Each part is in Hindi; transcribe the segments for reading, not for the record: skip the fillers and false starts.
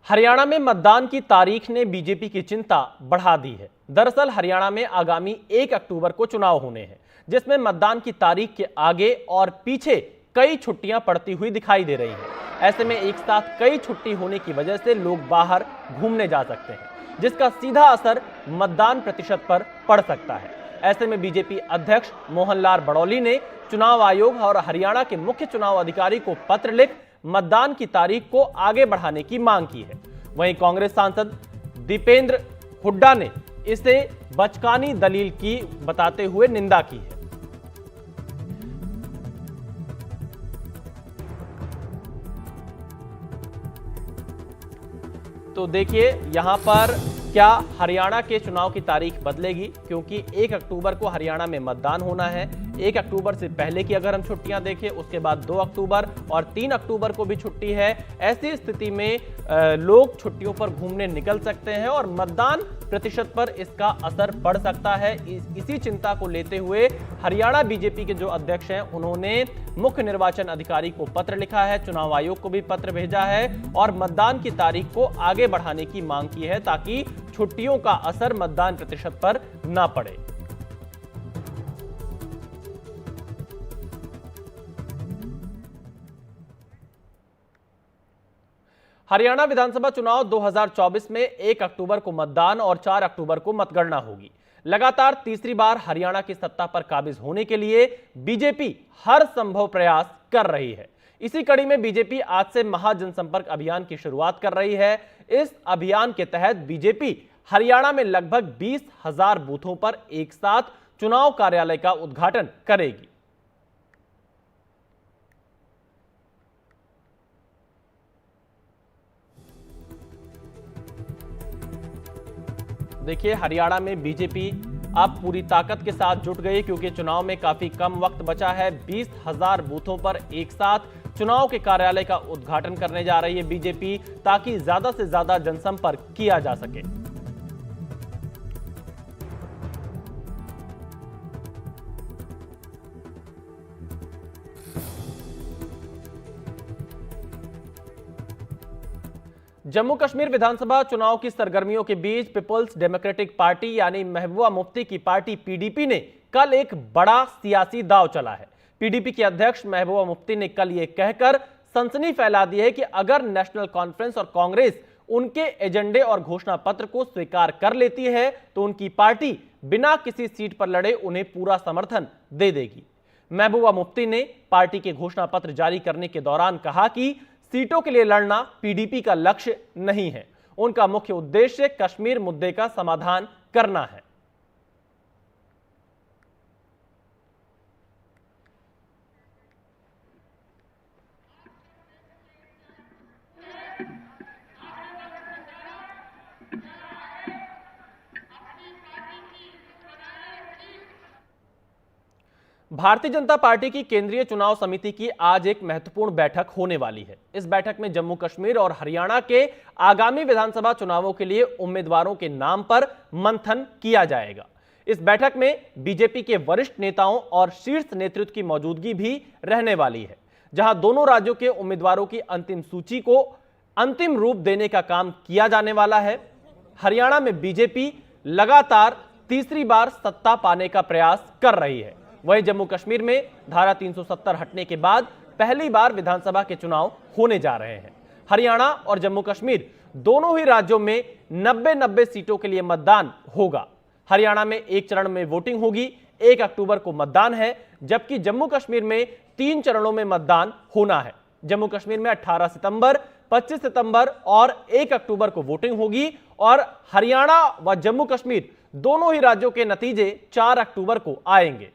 हरियाणा में मतदान की तारीख ने बीजेपी की चिंता बढ़ा दी है। दरअसल हरियाणा में आगामी 1 अक्टूबर को चुनाव होने हैं, जिसमें मतदान की तारीख के आगे और पीछे कई छुट्टियां पड़ती हुई दिखाई दे रही हैं। ऐसे में एक साथ कई छुट्टी होने की वजह से लोग बाहर घूमने जा सकते हैं, जिसका सीधा असर मतदान प्रतिशत पर पड़ सकता है। ऐसे में बीजेपी अध्यक्ष मोहन लाल बड़ौली ने चुनाव आयोग और हरियाणा के मुख्य चुनाव अधिकारी को पत्र लिख मतदान की तारीख को आगे बढ़ाने की मांग की है। वहीं कांग्रेस सांसद दीपेंद्र हुड्डा ने इसे बचकानी दलील की बताते हुए निंदा की है। तो देखिए यहां पर क्या हरियाणा के चुनाव की तारीख बदलेगी, क्योंकि 1 अक्टूबर को हरियाणा में मतदान होना है। 1 अक्टूबर से पहले की अगर हम छुट्टियां देखें, उसके बाद 2 अक्टूबर और 3 अक्टूबर को भी छुट्टी है। ऐसी स्थिति में लोग छुट्टियों पर घूमने निकल सकते हैं और मतदान प्रतिशत पर इसका असर पड़ सकता है। इसी चिंता को लेते हुए हरियाणा बीजेपी के जो अध्यक्ष हैं, उन्होंने मुख्य निर्वाचन अधिकारी को पत्र लिखा है, चुनाव आयोग को भी पत्र भेजा है और मतदान की तारीख को आगे बढ़ाने की मांग की है, ताकि छुट्टियों का असर मतदान प्रतिशत पर ना पड़े। हरियाणा विधानसभा चुनाव 2024 में 1 अक्टूबर को मतदान और 4 अक्टूबर को मतगणना होगी। लगातार तीसरी बार हरियाणा की सत्ता पर काबिज होने के लिए बीजेपी हर संभव प्रयास कर रही है। इसी कड़ी में बीजेपी आज से महाजनसंपर्क अभियान की शुरुआत कर रही है। इस अभियान के तहत बीजेपी हरियाणा में लगभग 20,000 बूथों पर एक साथ चुनाव कार्यालय का उद्घाटन करेगी। देखिए हरियाणा में बीजेपी अब पूरी ताकत के साथ जुट गई, क्योंकि चुनाव में काफी कम वक्त बचा है। 20,000 बूथों पर एक साथ चुनाव के कार्यालय का उद्घाटन करने जा रही है बीजेपी, ताकि ज्यादा से ज्यादा जनसंपर्क किया जा सके। जम्मू कश्मीर विधानसभा चुनाव की सरगर्मियों के बीच पीपल्स डेमोक्रेटिक पार्टी यानी महबूबा मुफ्ती की पार्टी पीडीपी ने कल एक बड़ा सियासी दांव चला है। पीडीपी के अध्यक्ष महबूबा मुफ्ती ने कल यह कहकर सनसनी फैला दी है कि अगर नेशनल कॉन्फ्रेंस और कांग्रेस उनके एजेंडे और घोषणा पत्र को स्वीकार कर लेती है तो उनकी पार्टी बिना किसी सीट पर लड़े उन्हें पूरा समर्थन दे देगी। महबूबा मुफ्ती ने पार्टी के घोषणा पत्र जारी करने के दौरान कहा कि सीटों के लिए लड़ना पीडीपी का लक्ष्य नहीं है, उनका मुख्य उद्देश्य कश्मीर मुद्दे का समाधान करना है। भारतीय जनता पार्टी की केंद्रीय चुनाव समिति की आज एक महत्वपूर्ण बैठक होने वाली है। इस बैठक में जम्मू कश्मीर और हरियाणा के आगामी विधानसभा चुनावों के लिए उम्मीदवारों के नाम पर मंथन किया जाएगा। इस बैठक में बीजेपी के वरिष्ठ नेताओं और शीर्ष नेतृत्व की मौजूदगी भी रहने वाली है, जहां दोनों राज्यों के उम्मीदवारों की अंतिम सूची को अंतिम रूप देने का काम किया जाने वाला है। हरियाणा में बीजेपी लगातार तीसरी बार सत्ता पाने का प्रयास कर रही है। वहीं जम्मू कश्मीर में धारा 370 हटने के बाद पहली बार विधानसभा के चुनाव होने जा रहे हैं। हरियाणा और जम्मू कश्मीर दोनों ही राज्यों में 90-90 सीटों के लिए मतदान होगा। हरियाणा में एक चरण में वोटिंग होगी, 1 अक्टूबर को मतदान है, जबकि जम्मू कश्मीर में 3 चरणों में मतदान होना है। जम्मू कश्मीर में 18 सितंबर, 25 सितंबर और 1 अक्टूबर को वोटिंग होगी और हरियाणा व जम्मू कश्मीर दोनों ही राज्यों के नतीजे 4 अक्टूबर को आएंगे।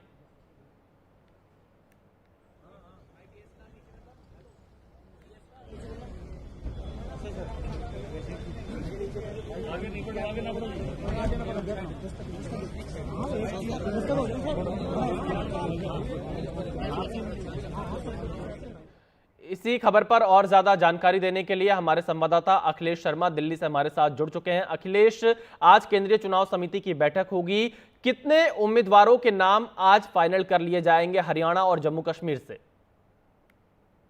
इसी खबर पर और ज्यादा जानकारी देने के लिए हमारे संवाददाता अखिलेश शर्मा दिल्ली से हमारे साथ जुड़ चुके हैं। अखिलेश, आज केंद्रीय चुनाव समिति की बैठक होगी, कितने उम्मीदवारों के नाम आज फाइनल कर लिए जाएंगे हरियाणा और जम्मू कश्मीर से?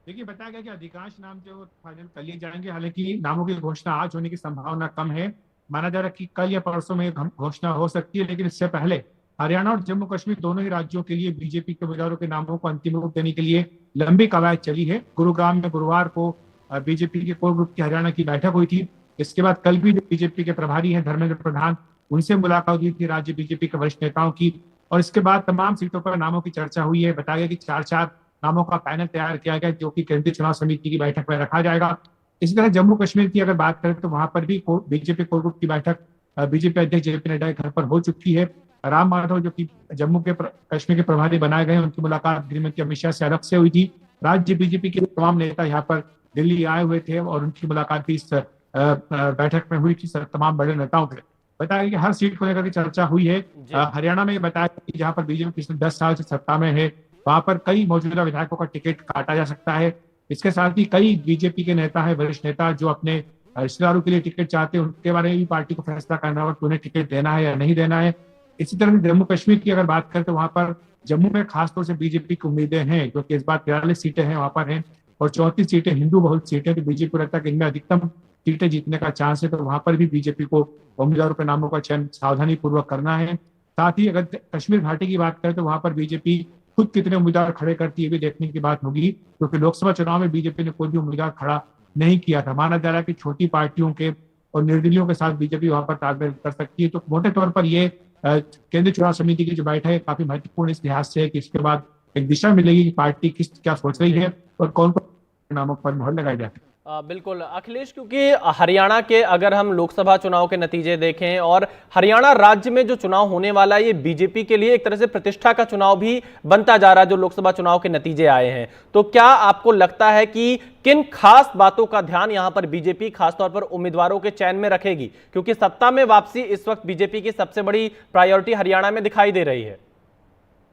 देखिए, बताया गया कि अधिकांश नाम जो फाइनल कर लिए जाएंगे। हालांकि नामों की घोषणा आज होने की संभावना कम है। माना जा रहा है कि कल या परसों में घोषणा हो सकती है, लेकिन इससे पहले हरियाणा और जम्मू कश्मीर दोनों ही राज्यों के लिए बीजेपी के उम्मीदवारों के नामों को अंतिम रूप देने के लिए लंबी कवायद चली है। गुरुग्राम में गुरुवार को बीजेपी के कोर ग्रुप की हरियाणा की बैठक हुई थी। इसके बाद कल भी जो बीजेपी के प्रभारी हैं धर्मेंद्र प्रधान, उनसे मुलाकात हुई थी राज्य बीजेपी के वरिष्ठ नेताओं की। और इसके बाद तमाम सीटों पर नामों की चर्चा हुई है। बताया गया कि चार चार नामों का पैनल तैयार किया गया, जो कि केंद्रीय चुनाव समिति की बैठक में रखा जाएगा। इसी तरह जम्मू कश्मीर की अगर बात करें तो वहां पर भी बीजेपी कोर ग्रुप की बैठक बीजेपी अध्यक्ष जेपी नड्डा के घर पर हो चुकी है। राम माधव जो कि जम्मू के कश्मीर के प्रभारी बनाए गए, उनकी मुलाकात गृहमंत्री अमित शाह से अलग से हुई थी। राज्य बीजेपी के तमाम नेता यहाँ पर दिल्ली आए हुए थे और उनकी मुलाकात भी इस बैठक में हुई थी तमाम बड़े नेताओं के। बताया कि हर सीट को लेकर के चर्चा हुई है। हरियाणा में बताया कि जहां पर बीजेपी पिछले 10 साल से सत्ता में है, वहां पर कई मौजूदा विधायकों का टिकट काटा जा सकता है। इसके साथ ही कई बीजेपी के नेता है, वरिष्ठ नेता, जो अपने रिश्तेदारों के लिए टिकट चाहते हैं, उनके बारे में भी पार्टी को फैसला करना होगा कि उन्हें टिकट देना है या नहीं देना है। इसी तरह जम्मू कश्मीर की अगर बात करें तो वहां पर जम्मू में खासतौर से बीजेपी की उम्मीदें हैं, क्योंकि इस बार 43 सीटें हैं वहां पर हैं और 34 सीटें हिंदू बहुल सीटें। तो बीजेपी को लगता है कि इनमें अधिकतम सीटें जीतने का चांस है, तो वहां पर भी बीजेपी को उम्मीदवारों के नामों का चयन सावधानी पूर्वक करना है। साथ ही अगर कश्मीर घाटी की बात करें तो वहां पर बीजेपी खुद कितने उम्मीदवार खड़े करती है भी देखने की बात होगी, क्योंकि लोकसभा चुनाव में बीजेपी ने कोई भी उम्मीदवार खड़ा नहीं किया था। माना जा रहा है कि छोटी पार्टियों के और निर्दलीयों के साथ बीजेपी वहां पर तालमेल कर सकती है। तो मोटे तौर पर ये केंद्रीय चुनाव समिति की जो बैठक है काफी महत्वपूर्ण इस लिहाज से है कि इसके बाद एक दिशा मिलेगी कि पार्टी किस क्या सोच रही है और कौन कौन नामों पर मोहर लगाई जाती है। बिल्कुल अखिलेश, क्योंकि हरियाणा के अगर हम लोकसभा चुनाव के नतीजे देखें और हरियाणा राज्य में जो चुनाव होने वाला है, ये बीजेपी के लिए एक तरह से प्रतिष्ठा का चुनाव भी बनता जा रहा है जो लोकसभा चुनाव के नतीजे आए हैं। तो क्या आपको लगता है कि किन खास बातों का ध्यान यहां पर बीजेपी खासतौर पर उम्मीदवारों के चयन में रखेगी, क्योंकि सत्ता में वापसी इस वक्त बीजेपी की सबसे बड़ी प्रायोरिटी हरियाणा में दिखाई दे रही है?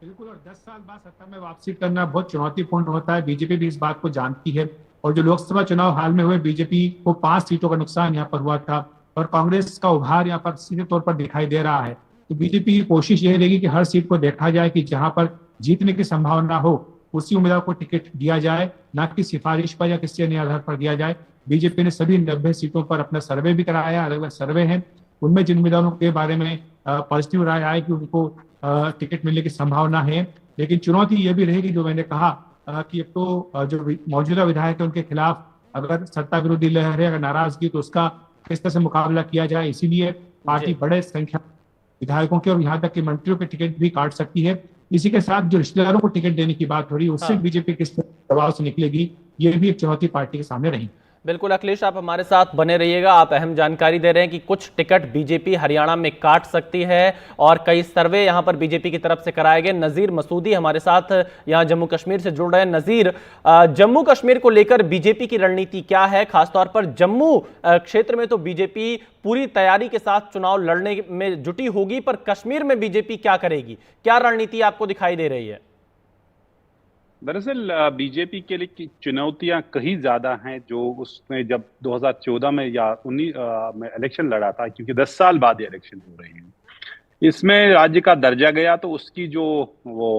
बिल्कुल, और 10 साल बाद सत्ता में वापसी करना बहुत चुनौतीपूर्ण होता है। बीजेपी भी इस बात को जानती है। और जो लोकसभा चुनाव हाल में हुए, बीजेपी को 5 सीटों का नुकसान यहाँ पर हुआ था और कांग्रेस का उभार यहाँ पर सीधे तौर पर दिखाई दे रहा है। तो बीजेपी की कोशिश यह रहेगी कि हर सीट को देखा जाए कि जहां पर जीतने की संभावना हो उसी उम्मीदवार को टिकट दिया जाए, ना कि सिफारिश पर या किसी अन्य आधार पर दिया जाए। बीजेपी ने सभी 90 सीटों पर अपना सर्वे भी कराया, अलग अलग सर्वे हैं। उनमें जिन उम्मीदवारों के बारे में पॉजिटिव राय आए कि उनको टिकट मिलने की संभावना है। लेकिन चुनौती ये भी रहेगी, जो मैंने कहा कि अब तो जो मौजूदा विधायक है उनके खिलाफ अगर सत्ता विरोधी लहर है, अगर नाराजगी, तो उसका किस तरह से मुकाबला किया जाए। इसीलिए पार्टी बड़े संख्या विधायकों के और यहाँ तक कि मंत्रियों के टिकट भी काट सकती है। इसी के साथ जो रिश्तेदारों को टिकट देने की बात हो रही है, उससे बीजेपी किस दबाव से निकलेगी, ये भी एक चुनौती पार्टी के सामने रही। बिल्कुल अखिलेश, आप हमारे साथ बने रहिएगा। आप अहम जानकारी दे रहे हैं कि कुछ टिकट बीजेपी हरियाणा में काट सकती है और कई सर्वे यहां पर बीजेपी की तरफ से कराए गए। नजीर मसूदी हमारे साथ यहां जम्मू कश्मीर से जुड़ रहे हैं। नजीर, जम्मू कश्मीर को लेकर बीजेपी की रणनीति क्या है? खासतौर पर जम्मू क्षेत्र में तो बीजेपी पूरी तैयारी के साथ चुनाव लड़ने में जुटी होगी, पर कश्मीर में बीजेपी क्या करेगी? क्या रणनीति आपको दिखाई दे रही है? दरअसल बीजेपी के लिए चुनौतियां कहीं ज्यादा हैं जो उसने जब 2014 में या 19 में इलेक्शन लड़ा था, क्योंकि 10 साल बाद ये इलेक्शन हो रहे हैं। इसमें राज्य का दर्जा गया तो उसकी जो वो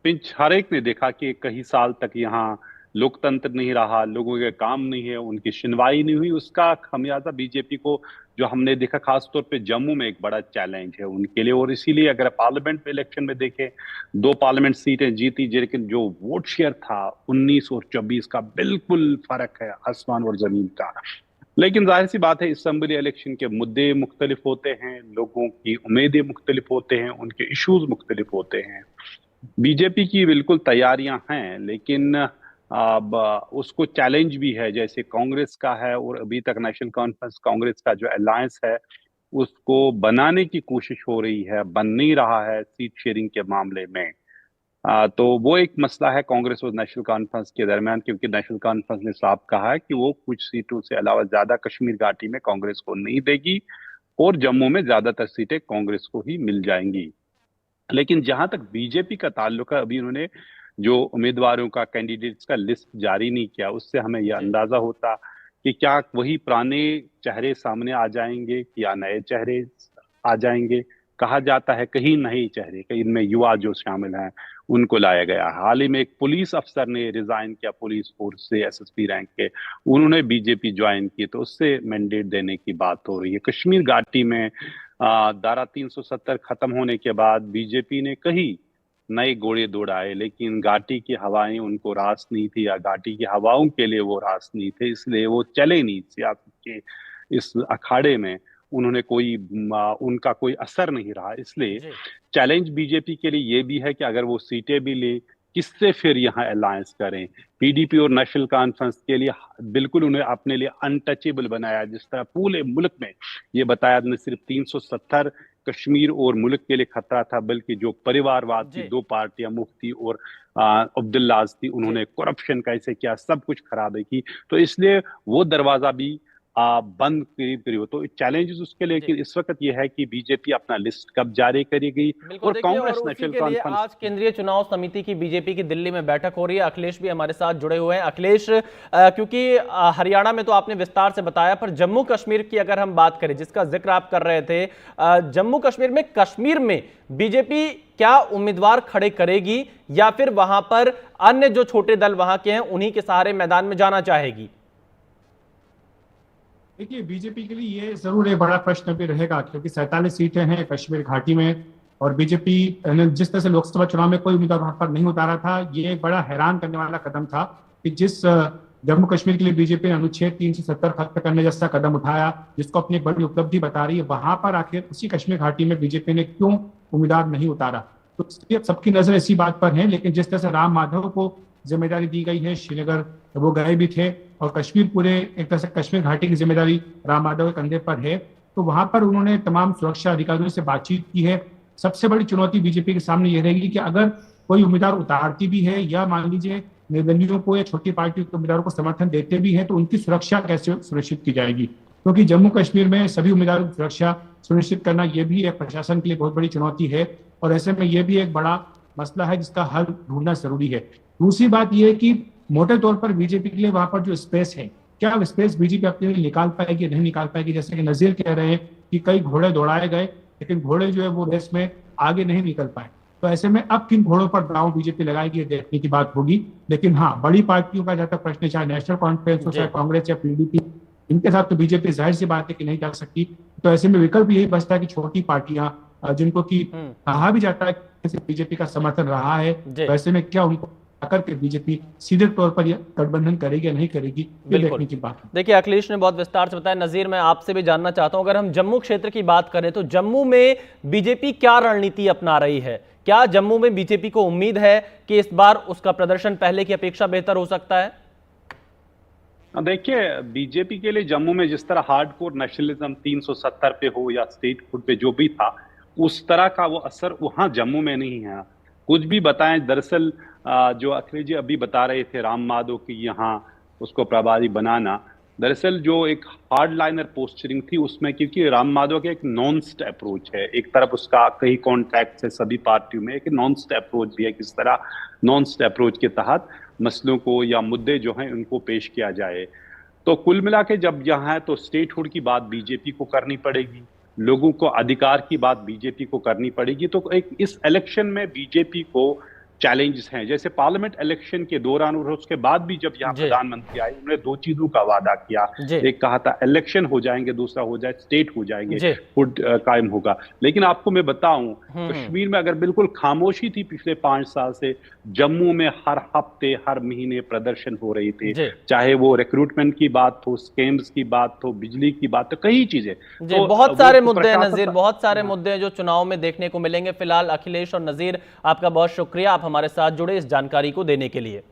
पिंच हर एक ने देखा कि कई साल तक यहाँ लोकतंत्र नहीं रहा, लोगों के काम नहीं है, उनकी सुनवाई नहीं हुई। उसका खमियाजा बीजेपी को जो हमने देखा खासतौर पे जम्मू में एक बड़ा चैलेंज है उनके लिए। और इसीलिए अगर पार्लियामेंट में इलेक्शन में देखें, 2 पार्लियामेंट सीटें जीती, लेकिन जो वोट शेयर था 19 और 24 का बिल्कुल फर्क है, आसमान और जमीन का। लेकिन जाहिर सी बात है, असेंबली इलेक्शन के मुद्दे मुख्तलिफ होते हैं, लोगों की उम्मीदें मुख्तलिफ होते हैं, उनके इश्यूज मुख्तलिफ होते हैं। बीजेपी की बिल्कुल तैयारियां हैं, लेकिन अब उसको चैलेंज भी है, जैसे कांग्रेस का है। और अभी तक नेशनल कॉन्फ्रेंस कांग्रेस का जो अलायंस है उसको बनाने की कोशिश हो रही है, बन नहीं रहा है सीट शेयरिंग के मामले में। तो वो एक मसला है कांग्रेस और नेशनल कॉन्फ्रेंस के दरमियान, क्योंकि नेशनल कॉन्फ्रेंस ने साफ कहा है कि वो कुछ सीटों से अलावा ज्यादा कश्मीर घाटी में कांग्रेस को नहीं देगी और जम्मू में ज्यादातर सीटें कांग्रेस को ही मिल जाएंगी। लेकिन जहां तक बीजेपी का ताल्लुक है, अभी उन्होंने जो उम्मीदवारों का, कैंडिडेट्स का लिस्ट जारी नहीं किया, उससे हमें यह अंदाजा होता कि क्या वही पुराने चेहरे सामने आ जाएंगे या नए चेहरे आ जाएंगे। कहा जाता है कहीं नए चेहरे, कहीं इनमें युवा जो शामिल हैं उनको लाया गया। हाल ही में एक पुलिस अफसर ने रिजाइन किया पुलिस फोर्स से, एसएसपी रैंक के, उन्होंने बीजेपी ज्वाइन की, तो उससे मैंडेट देने की बात हो रही है। कश्मीर घाटी में धारा 370 खत्म होने के बाद बीजेपी ने कहीं नए घोड़े दौड़ाए, लेकिन घाटी की हवाएं उनको रास नहीं थी, या घाटी की हवाओं के लिए वो रास नहीं थे, इसलिए वो चले नहीं सियासत के इस अखाड़े में। उन्होंने उनका कोई असर नहीं रहा। इसलिए चैलेंज बीजेपी के लिए ये भी है कि अगर वो सीटें भी ले, किससे फिर यहाँ अलायंस करें। पीडीपी और नेशनल कॉन्फ्रेंस के लिए बिल्कुल उन्हें अपने लिए अनटचेबल बनाया, जिस तरह पूरे मुल्क में ये बताया न सिर्फ 370 कश्मीर और मुल्क के लिए खतरा था, बल्कि जो परिवारवाद की दो पार्टियां मुफ्ती और अब्दुल्लाज थी, उन्होंने करप्शन कैसे किया, सब कुछ खराबी की। तो इसलिए वो दरवाजा भी बंद करीब करीब। तो चैलेंजेस उसके लिए कि इस वक्त यह है कि बीजेपी अपना लिस्ट कब जारी करेगी, और कांग्रेस नेशनल कॉन्फ्रेंस। आज केंद्रीय चुनाव समिति की बीजेपी की दिल्ली में बैठक हो रही है। अखिलेश भी हमारे साथ जुड़े हुए हैं। अखिलेश, क्योंकि हरियाणा में तो आपने विस्तार से बताया, पर जम्मू कश्मीर की अगर हम बात करें, जिसका जिक्र आप कर रहे थे, जम्मू कश्मीर में बीजेपी क्या उम्मीदवार खड़े करेगी, या फिर वहां पर अन्य जो छोटे दल वहां के हैं उन्हीं के सहारे मैदान में जाना चाहेगी? देखिए, बीजेपी के लिए ये जरूर एक बड़ा प्रश्न भी रहेगा, क्योंकि 47 सीटें हैं कश्मीर घाटी में, और बीजेपी ने जिस तरह से लोकसभा चुनाव में कोई उम्मीदवार वहां पर नहीं उतारा था, ये एक बड़ा हैरान करने वाला कदम था कि जिस जम्मू कश्मीर के लिए बीजेपी ने अनुच्छेद 370 खत्म करने जैसा कदम उठाया, जिसको अपनी बड़ी उपलब्धि बता रही है, वहां पर आखिर उसी कश्मीर घाटी में बीजेपी ने क्यों उम्मीदवार नहीं उतारा? तो सबकी नजर इसी बात पर है। लेकिन जिस तरह से राम माधव को जिम्मेदारी दी गई है, श्रीनगर वो गए भी थे, और कश्मीर पूरे एक तरह से कश्मीर घाटी की जिम्मेदारी राम माधव के कंधे पर है, तो वहां पर उन्होंने तमाम सुरक्षा अधिकारियों से बातचीत की है। सबसे बड़ी चुनौती बीजेपी के सामने यह रहेगी कि अगर कोई उम्मीदवार उतारती भी है, या मान लीजिए निर्दलीयों को या छोटी पार्टी के उम्मीदवारों को समर्थन देते भी है, तो उनकी सुरक्षा कैसे सुनिश्चित की जाएगी? क्योंकि जम्मू कश्मीर में सभी उम्मीदवारों की सुरक्षा सुनिश्चित करना यह भी एक प्रशासन के लिए बहुत बड़ी चुनौती है, और ऐसे में यह भी एक बड़ा मसला है जिसका हल ढूंढना जरूरी है। दूसरी बात यह है कि मोटे तौर पर बीजेपी के लिए वहां पर जो स्पेस है, क्या स्पेस बीजेपी अपने लिए निकाल पाएगी या नहीं निकाल पाएगी? जैसे कि नजीर कह रहे हैं कि कई घोड़े दौड़ाए गए, लेकिन घोड़े जो है वो रेस में आगे नहीं निकल पाए। तो ऐसे में अब किन घोड़ों पर दांव बीजेपी लगाएगी, ये देखने की बात होगी। लेकिन हाँ, बड़ी पार्टियों का जहां तक प्रश्न, चाहे नेशनल कॉन्फ्रेंस हो, चाहे कांग्रेस या पीडीपी, इनके साथ तो बीजेपी जाहिर सी बात है कि नहीं जा सकती। तो ऐसे में विकल्प यही बचता है कि छोटी पार्टियां जिनको की कहा भी जाता है कि बीजेपी का समर्थन रहा है, तो ऐसे में क्या उनको आकर के बीजेपी सीधे तौर पर गठबंधन करेगी या नहीं करेगी, ये देखने की बात है। देखिए, अखिलेश ने बहुत विस्तार से बताया। नजीर, मैं आपसे भी जानना चाहता हूं, अगर हम जम्मू क्षेत्र की बात करें तो जम्मू में बीजेपी क्या रणनीति अपना रही है? क्या जम्मू में बीजेपी को उम्मीद है कि इस बार उसका प्रदर्शन पहले की अपेक्षा बेहतर हो सकता है? देखिए, बीजेपी के लिए जम्मू में जिस तरह हार्डकोर नेशनलिज्म 370 पे हो या स्टेट हुड पे जो भी था, उस तरह का वो असर वहां जम्मू में नहीं है। कुछ भी बताएं, दरअसल जो अखिलेश जी अभी बता रहे थे राम माधव की यहाँ उसको प्रभारी बनाना, दरअसल जो एक हार्ड लाइनर पोस्चरिंग थी उसमें, क्योंकि राम माधव का एक नॉन स्टेप अप्रोच है, एक तरफ उसका कई कॉन्टैक्ट है सभी पार्टियों में, एक नॉन स्टेप अप्रोच भी है, किस तरह नॉन स्टेप अप्रोच के तहत मसलों को या मुद्दे जो हैं उनको पेश किया जाए। तो कुल मिला के जब यहाँ है तो स्टेटहुड की बात बीजेपी को करनी पड़ेगी, लोगों को अधिकार की बात बीजेपी को करनी पड़ेगी। तो एक इस इलेक्शन में बीजेपी को चैलेंजेस हैं, जैसे पार्लियामेंट इलेक्शन के दौरान और उसके बाद भी जब यहाँ प्रधानमंत्री आए, उन्होंने दो चीजों का वादा किया। एक कहा था इलेक्शन हो जाएंगे, दूसरा हो जाए स्टेट हो जाएंगे, हुड कायम होगा। लेकिन आपको मैं बताऊं, कश्मीर में अगर बिल्कुल खामोशी थी पिछले 5 साल से, जम्मू में हर हफ्ते हर महीने प्रदर्शन हो रही थे, चाहे वो रिक्रूटमेंट की बात हो, स्कैम्स की बात हो, बिजली की बात हो, कई चीजें। तो बहुत सारे मुद्दे हैं नजीर, बहुत सारे मुद्दे हैं जो चुनाव में देखने को मिलेंगे। फिलहाल अखिलेश और नजीर, आपका बहुत शुक्रिया, आप हमारे साथ जुड़े इस जानकारी को देने के लिए।